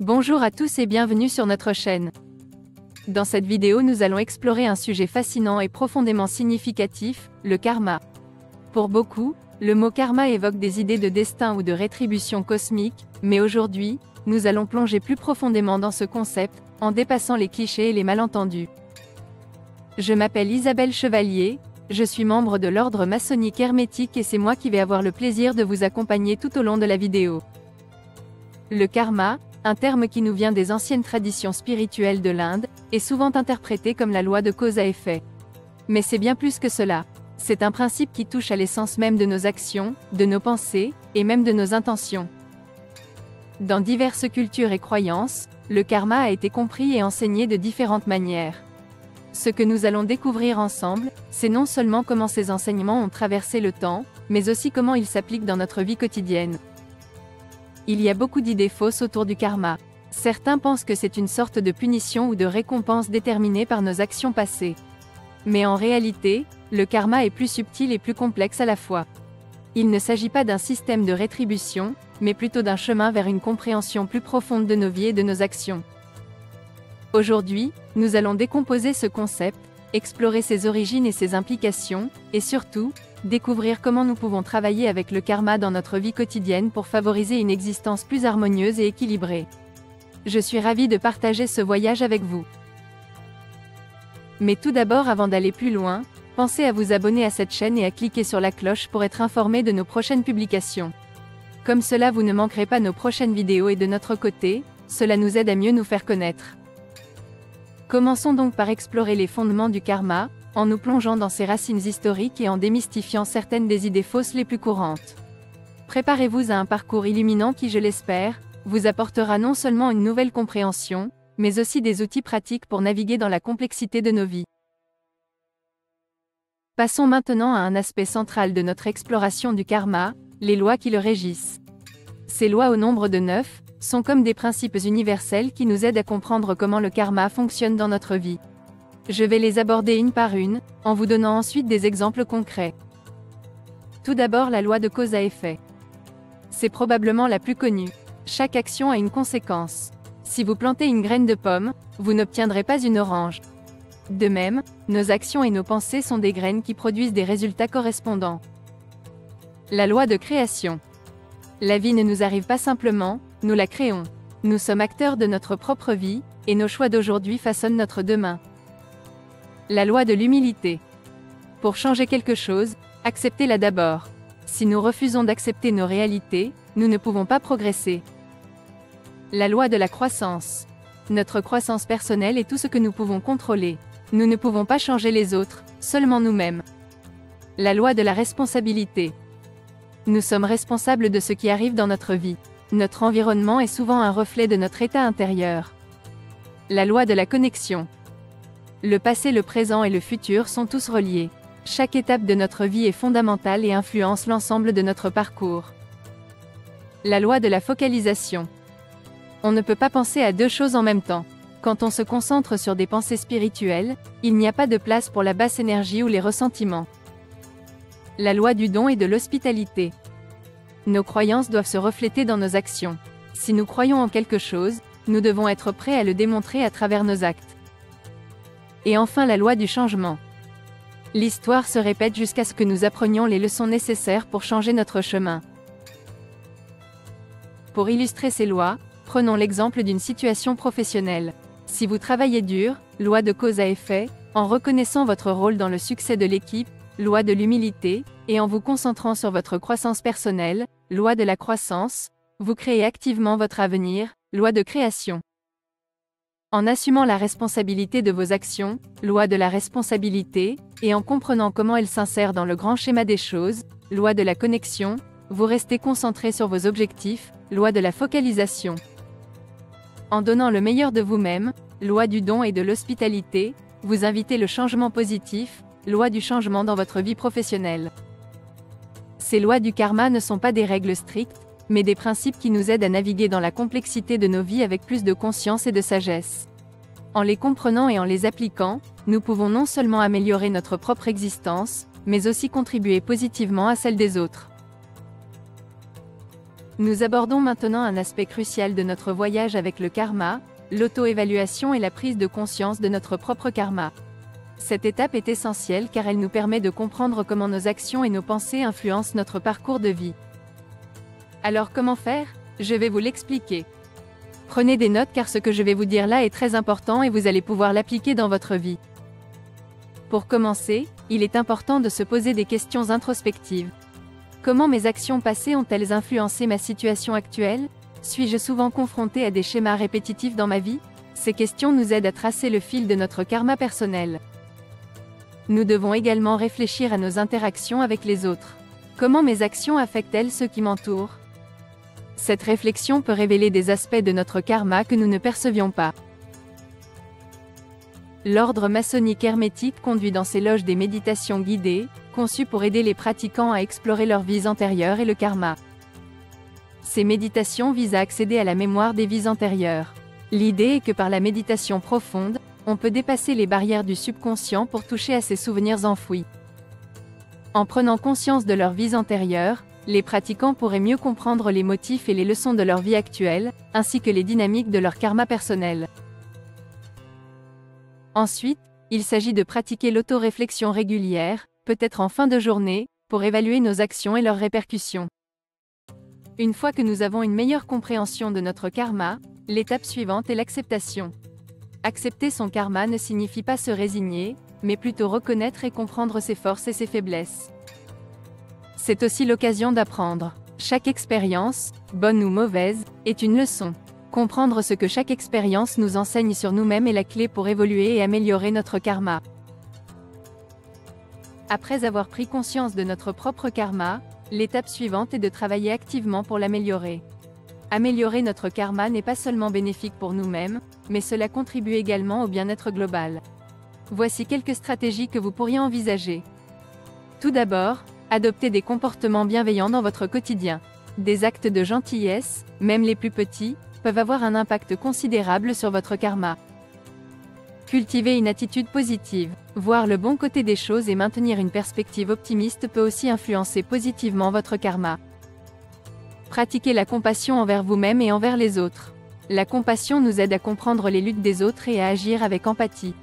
Bonjour à tous et bienvenue sur notre chaîne. Dans cette vidéo, nous allons explorer un sujet fascinant et profondément significatif, le karma. Pour beaucoup, le mot karma évoque des idées de destin ou de rétribution cosmique, mais aujourd'hui, nous allons plonger plus profondément dans ce concept, en dépassant les clichés et les malentendus. Je m'appelle Isabelle Chevalier, je suis membre de l'ordre maçonnique hermétique et c'est moi qui vais avoir le plaisir de vous accompagner tout au long de la vidéo. Le karma, un terme qui nous vient des anciennes traditions spirituelles de l'Inde, est souvent interprété comme la loi de cause à effet. Mais c'est bien plus que cela. C'est un principe qui touche à l'essence même de nos actions, de nos pensées, et même de nos intentions. Dans diverses cultures et croyances, le karma a été compris et enseigné de différentes manières. Ce que nous allons découvrir ensemble, c'est non seulement comment ces enseignements ont traversé le temps, mais aussi comment ils s'appliquent dans notre vie quotidienne. Il y a beaucoup d'idées fausses autour du karma. Certains pensent que c'est une sorte de punition ou de récompense déterminée par nos actions passées. Mais en réalité, le karma est plus subtil et plus complexe à la fois. Il ne s'agit pas d'un système de rétribution, mais plutôt d'un chemin vers une compréhension plus profonde de nos vies et de nos actions. Aujourd'hui, nous allons décomposer ce concept, explorer ses origines et ses implications, et surtout, découvrir comment nous pouvons travailler avec le karma dans notre vie quotidienne pour favoriser une existence plus harmonieuse et équilibrée. Je suis ravie de partager ce voyage avec vous. Mais tout d'abord, avant d'aller plus loin, pensez à vous abonner à cette chaîne et à cliquer sur la cloche pour être informé de nos prochaines publications. Comme cela, vous ne manquerez pas nos prochaines vidéos et de notre côté, cela nous aide à mieux nous faire connaître. Commençons donc par explorer les fondements du karma, en nous plongeant dans ses racines historiques et en démystifiant certaines des idées fausses les plus courantes. Préparez-vous à un parcours illuminant qui, je l'espère, vous apportera non seulement une nouvelle compréhension, mais aussi des outils pratiques pour naviguer dans la complexité de nos vies. Passons maintenant à un aspect central de notre exploration du karma, les lois qui le régissent. Ces lois au nombre de 9, sont comme des principes universels qui nous aident à comprendre comment le karma fonctionne dans notre vie. Je vais les aborder une par une, en vous donnant ensuite des exemples concrets. Tout d'abord, la loi de cause à effet. C'est probablement la plus connue. Chaque action a une conséquence. Si vous plantez une graine de pomme, vous n'obtiendrez pas une orange. De même, nos actions et nos pensées sont des graines qui produisent des résultats correspondants. La loi de création. La vie ne nous arrive pas simplement, nous la créons. Nous sommes acteurs de notre propre vie, et nos choix d'aujourd'hui façonnent notre demain. La loi de l'humilité. Pour changer quelque chose, acceptez-la d'abord. Si nous refusons d'accepter nos réalités, nous ne pouvons pas progresser. La loi de la croissance. Notre croissance personnelle est tout ce que nous pouvons contrôler. Nous ne pouvons pas changer les autres, seulement nous-mêmes. La loi de la responsabilité. Nous sommes responsables de ce qui arrive dans notre vie. Notre environnement est souvent un reflet de notre état intérieur. La loi de la connexion. Le passé, le présent et le futur sont tous reliés. Chaque étape de notre vie est fondamentale et influence l'ensemble de notre parcours. La loi de la focalisation. On ne peut pas penser à deux choses en même temps. Quand on se concentre sur des pensées spirituelles, il n'y a pas de place pour la basse énergie ou les ressentiments. La loi du don et de l'hospitalité. Nos croyances doivent se refléter dans nos actions. Si nous croyons en quelque chose, nous devons être prêts à le démontrer à travers nos actes. Et enfin, la loi du changement. L'histoire se répète jusqu'à ce que nous apprenions les leçons nécessaires pour changer notre chemin. Pour illustrer ces lois, prenons l'exemple d'une situation professionnelle. Si vous travaillez dur, loi de cause à effet, en reconnaissant votre rôle dans le succès de l'équipe, loi de l'humilité, et en vous concentrant sur votre croissance personnelle, loi de la croissance, vous créez activement votre avenir, loi de création. En assumant la responsabilité de vos actions, loi de la responsabilité, et en comprenant comment elle s'insère dans le grand schéma des choses, loi de la connexion, vous restez concentré sur vos objectifs, loi de la focalisation. En donnant le meilleur de vous-même, loi du don et de l'hospitalité, vous invitez le changement positif, loi du changement dans votre vie professionnelle. Ces lois du karma ne sont pas des règles strictes, mais des principes qui nous aident à naviguer dans la complexité de nos vies avec plus de conscience et de sagesse. En les comprenant et en les appliquant, nous pouvons non seulement améliorer notre propre existence, mais aussi contribuer positivement à celle des autres. Nous abordons maintenant un aspect crucial de notre voyage avec le karma, l'auto-évaluation et la prise de conscience de notre propre karma. Cette étape est essentielle car elle nous permet de comprendre comment nos actions et nos pensées influencent notre parcours de vie. Alors comment faire? Je vais vous l'expliquer. Prenez des notes car ce que je vais vous dire là est très important et vous allez pouvoir l'appliquer dans votre vie. Pour commencer, il est important de se poser des questions introspectives. Comment mes actions passées ont-elles influencé ma situation actuelle? Suis-je souvent confronté à des schémas répétitifs dans ma vie? Ces questions nous aident à tracer le fil de notre karma personnel. Nous devons également réfléchir à nos interactions avec les autres. Comment mes actions affectent-elles ceux qui m'entourent? Cette réflexion peut révéler des aspects de notre karma que nous ne percevions pas. L'ordre maçonnique hermétique conduit dans ses loges des méditations guidées, conçues pour aider les pratiquants à explorer leurs vies antérieures et le karma. Ces méditations visent à accéder à la mémoire des vies antérieures. L'idée est que par la méditation profonde, on peut dépasser les barrières du subconscient pour toucher à ces souvenirs enfouis. En prenant conscience de leurs vies antérieures, les pratiquants pourraient mieux comprendre les motifs et les leçons de leur vie actuelle, ainsi que les dynamiques de leur karma personnel. Ensuite, il s'agit de pratiquer l'autoréflexion régulière, peut-être en fin de journée, pour évaluer nos actions et leurs répercussions. Une fois que nous avons une meilleure compréhension de notre karma, l'étape suivante est l'acceptation. Accepter son karma ne signifie pas se résigner, mais plutôt reconnaître et comprendre ses forces et ses faiblesses. C'est aussi l'occasion d'apprendre. Chaque expérience, bonne ou mauvaise, est une leçon. Comprendre ce que chaque expérience nous enseigne sur nous-mêmes est la clé pour évoluer et améliorer notre karma. Après avoir pris conscience de notre propre karma, l'étape suivante est de travailler activement pour l'améliorer. Améliorer notre karma n'est pas seulement bénéfique pour nous-mêmes, mais cela contribue également au bien-être global. Voici quelques stratégies que vous pourriez envisager. Tout d'abord, adoptez des comportements bienveillants dans votre quotidien. Des actes de gentillesse, même les plus petits, peuvent avoir un impact considérable sur votre karma. Cultivez une attitude positive. Voir le bon côté des choses et maintenir une perspective optimiste peut aussi influencer positivement votre karma. Pratiquez la compassion envers vous-même et envers les autres. La compassion nous aide à comprendre les luttes des autres et à agir avec empathie.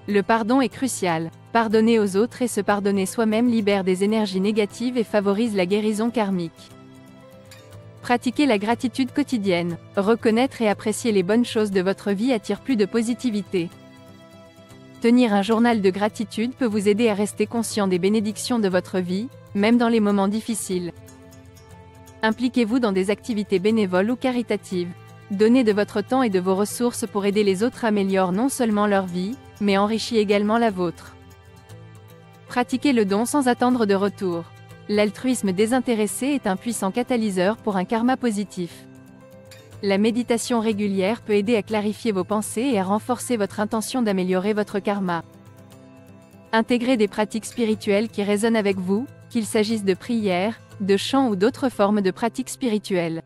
Le pardon est crucial. Pardonner aux autres et se pardonner soi-même libère des énergies négatives et favorise la guérison karmique. Pratiquez la gratitude quotidienne. Reconnaître et apprécier les bonnes choses de votre vie attire plus de positivité. Tenir un journal de gratitude peut vous aider à rester conscient des bénédictions de votre vie, même dans les moments difficiles. Impliquez-vous dans des activités bénévoles ou caritatives. Donner de votre temps et de vos ressources pour aider les autres améliore non seulement leur vie, mais enrichit également la vôtre. Pratiquez le don sans attendre de retour. L'altruisme désintéressé est un puissant catalyseur pour un karma positif. La méditation régulière peut aider à clarifier vos pensées et à renforcer votre intention d'améliorer votre karma. Intégrez des pratiques spirituelles qui résonnent avec vous, qu'il s'agisse de prières, de chants ou d'autres formes de pratiques spirituelles.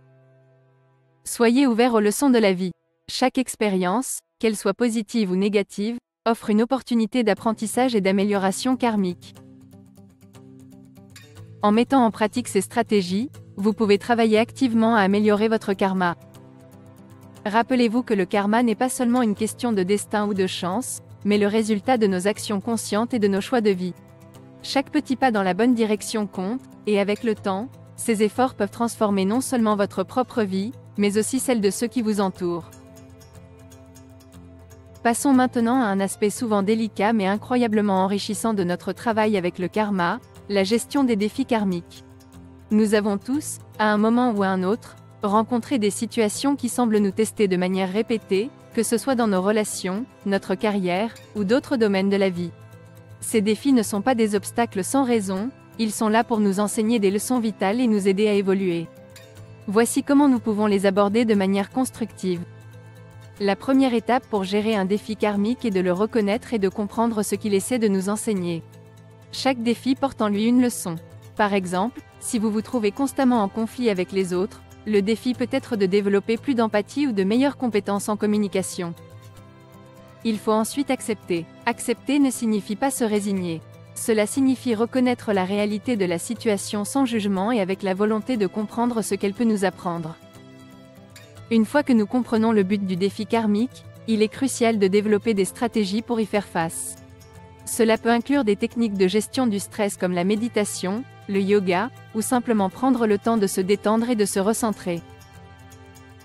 Soyez ouverts aux leçons de la vie. Chaque expérience, qu'elle soit positive ou négative, offre une opportunité d'apprentissage et d'amélioration karmique. En mettant en pratique ces stratégies, vous pouvez travailler activement à améliorer votre karma. Rappelez-vous que le karma n'est pas seulement une question de destin ou de chance, mais le résultat de nos actions conscientes et de nos choix de vie. Chaque petit pas dans la bonne direction compte, et avec le temps, ces efforts peuvent transformer non seulement votre propre vie, mais aussi celle de ceux qui vous entourent. Passons maintenant à un aspect souvent délicat mais incroyablement enrichissant de notre travail avec le karma, la gestion des défis karmiques. Nous avons tous, à un moment ou à un autre, rencontré des situations qui semblent nous tester de manière répétée, que ce soit dans nos relations, notre carrière, ou d'autres domaines de la vie. Ces défis ne sont pas des obstacles sans raison, ils sont là pour nous enseigner des leçons vitales et nous aider à évoluer. Voici comment nous pouvons les aborder de manière constructive. La première étape pour gérer un défi karmique est de le reconnaître et de comprendre ce qu'il essaie de nous enseigner. Chaque défi porte en lui une leçon. Par exemple, si vous vous trouvez constamment en conflit avec les autres, le défi peut être de développer plus d'empathie ou de meilleures compétences en communication. Il faut ensuite accepter. Accepter ne signifie pas se résigner. Cela signifie reconnaître la réalité de la situation sans jugement et avec la volonté de comprendre ce qu'elle peut nous apprendre. Une fois que nous comprenons le but du défi karmique, il est crucial de développer des stratégies pour y faire face. Cela peut inclure des techniques de gestion du stress comme la méditation, le yoga, ou simplement prendre le temps de se détendre et de se recentrer.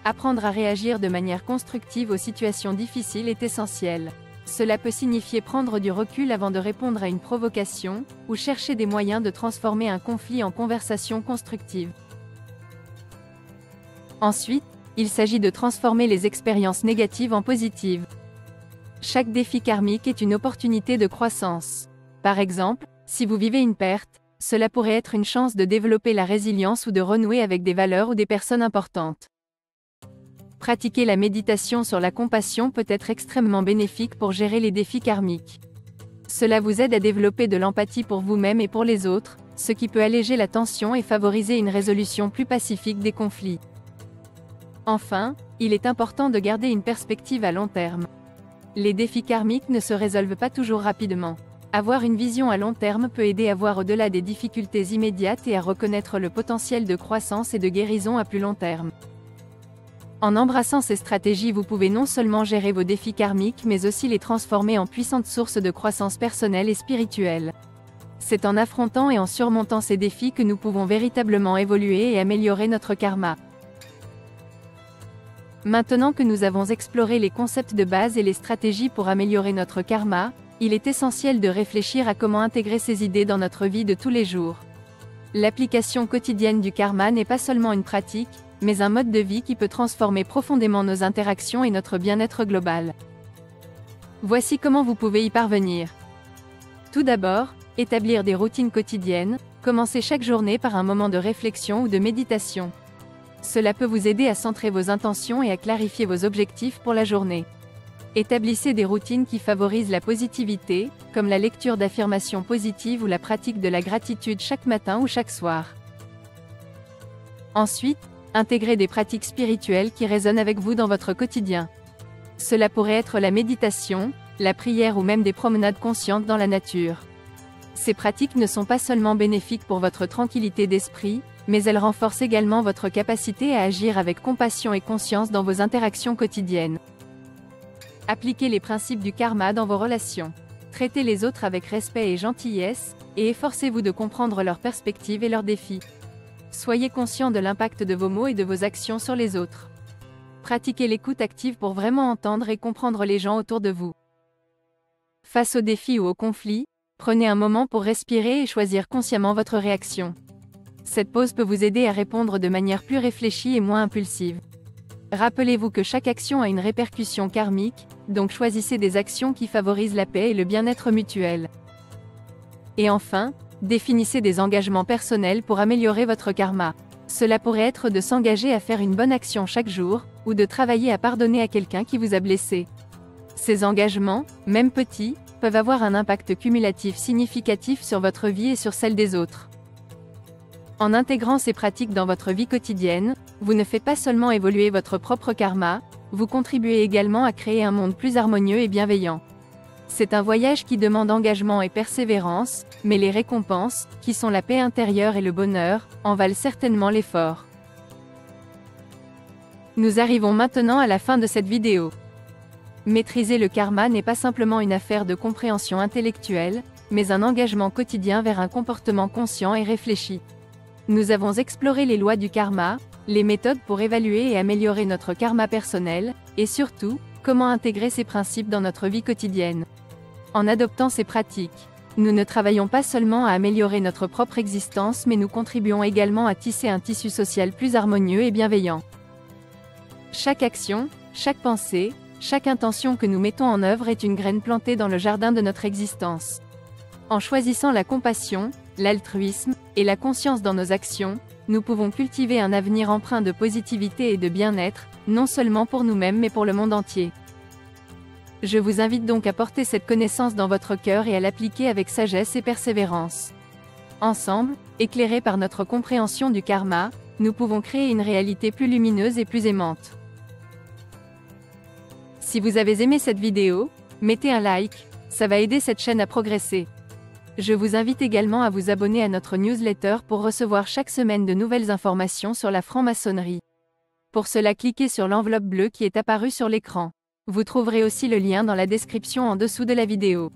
Apprendre à réagir de manière constructive aux situations difficiles est essentiel. Cela peut signifier prendre du recul avant de répondre à une provocation, ou chercher des moyens de transformer un conflit en conversation constructive. Ensuite, il s'agit de transformer les expériences négatives en positives. Chaque défi karmique est une opportunité de croissance. Par exemple, si vous vivez une perte, cela pourrait être une chance de développer la résilience ou de renouer avec des valeurs ou des personnes importantes. Pratiquer la méditation sur la compassion peut être extrêmement bénéfique pour gérer les défis karmiques. Cela vous aide à développer de l'empathie pour vous-même et pour les autres, ce qui peut alléger la tension et favoriser une résolution plus pacifique des conflits. Enfin, il est important de garder une perspective à long terme. Les défis karmiques ne se résolvent pas toujours rapidement. Avoir une vision à long terme peut aider à voir au-delà des difficultés immédiates et à reconnaître le potentiel de croissance et de guérison à plus long terme. En embrassant ces stratégies, vous pouvez non seulement gérer vos défis karmiques mais aussi les transformer en puissantes sources de croissance personnelle et spirituelle. C'est en affrontant et en surmontant ces défis que nous pouvons véritablement évoluer et améliorer notre karma. Maintenant que nous avons exploré les concepts de base et les stratégies pour améliorer notre karma, il est essentiel de réfléchir à comment intégrer ces idées dans notre vie de tous les jours. L'application quotidienne du karma n'est pas seulement une pratique, mais un mode de vie qui peut transformer profondément nos interactions et notre bien-être global. Voici comment vous pouvez y parvenir. Tout d'abord, établir des routines quotidiennes, commencez chaque journée par un moment de réflexion ou de méditation. Cela peut vous aider à centrer vos intentions et à clarifier vos objectifs pour la journée. Établissez des routines qui favorisent la positivité, comme la lecture d'affirmations positives ou la pratique de la gratitude chaque matin ou chaque soir. Ensuite, intégrez des pratiques spirituelles qui résonnent avec vous dans votre quotidien. Cela pourrait être la méditation, la prière ou même des promenades conscientes dans la nature. Ces pratiques ne sont pas seulement bénéfiques pour votre tranquillité d'esprit, mais elles renforcent également votre capacité à agir avec compassion et conscience dans vos interactions quotidiennes. Appliquez les principes du karma dans vos relations. Traitez les autres avec respect et gentillesse, et efforcez-vous de comprendre leurs perspectives et leurs défis. Soyez conscient de l'impact de vos mots et de vos actions sur les autres. Pratiquez l'écoute active pour vraiment entendre et comprendre les gens autour de vous. Face aux défis ou aux conflits, prenez un moment pour respirer et choisir consciemment votre réaction. Cette pause peut vous aider à répondre de manière plus réfléchie et moins impulsive. Rappelez-vous que chaque action a une répercussion karmique, donc choisissez des actions qui favorisent la paix et le bien-être mutuel. Et enfin, définissez des engagements personnels pour améliorer votre karma. Cela pourrait être de s'engager à faire une bonne action chaque jour, ou de travailler à pardonner à quelqu'un qui vous a blessé. Ces engagements, même petits, peuvent avoir un impact cumulatif significatif sur votre vie et sur celle des autres. En intégrant ces pratiques dans votre vie quotidienne, vous ne faites pas seulement évoluer votre propre karma, vous contribuez également à créer un monde plus harmonieux et bienveillant. C'est un voyage qui demande engagement et persévérance, mais les récompenses, qui sont la paix intérieure et le bonheur, en valent certainement l'effort. Nous arrivons maintenant à la fin de cette vidéo. Maîtriser le karma n'est pas simplement une affaire de compréhension intellectuelle, mais un engagement quotidien vers un comportement conscient et réfléchi. Nous avons exploré les lois du karma, les méthodes pour évaluer et améliorer notre karma personnel, et surtout, comment intégrer ces principes dans notre vie quotidienne. En adoptant ces pratiques, nous ne travaillons pas seulement à améliorer notre propre existence mais nous contribuons également à tisser un tissu social plus harmonieux et bienveillant. Chaque action, chaque pensée, chaque intention que nous mettons en œuvre est une graine plantée dans le jardin de notre existence. En choisissant la compassion, l'altruisme, et la conscience dans nos actions, nous pouvons cultiver un avenir empreint de positivité et de bien-être, non seulement pour nous-mêmes mais pour le monde entier. Je vous invite donc à porter cette connaissance dans votre cœur et à l'appliquer avec sagesse et persévérance. Ensemble, éclairés par notre compréhension du karma, nous pouvons créer une réalité plus lumineuse et plus aimante. Si vous avez aimé cette vidéo, mettez un like, ça va aider cette chaîne à progresser. Je vous invite également à vous abonner à notre newsletter pour recevoir chaque semaine de nouvelles informations sur la franc-maçonnerie. Pour cela, cliquez sur l'enveloppe bleue qui est apparue sur l'écran. Vous trouverez aussi le lien dans la description en dessous de la vidéo.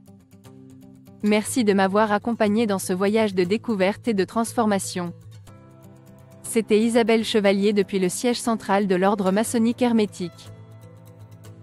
Merci de m'avoir accompagné dans ce voyage de découverte et de transformation. C'était Isabelle Chevalier depuis le siège central de l'Ordre maçonnique hermétique.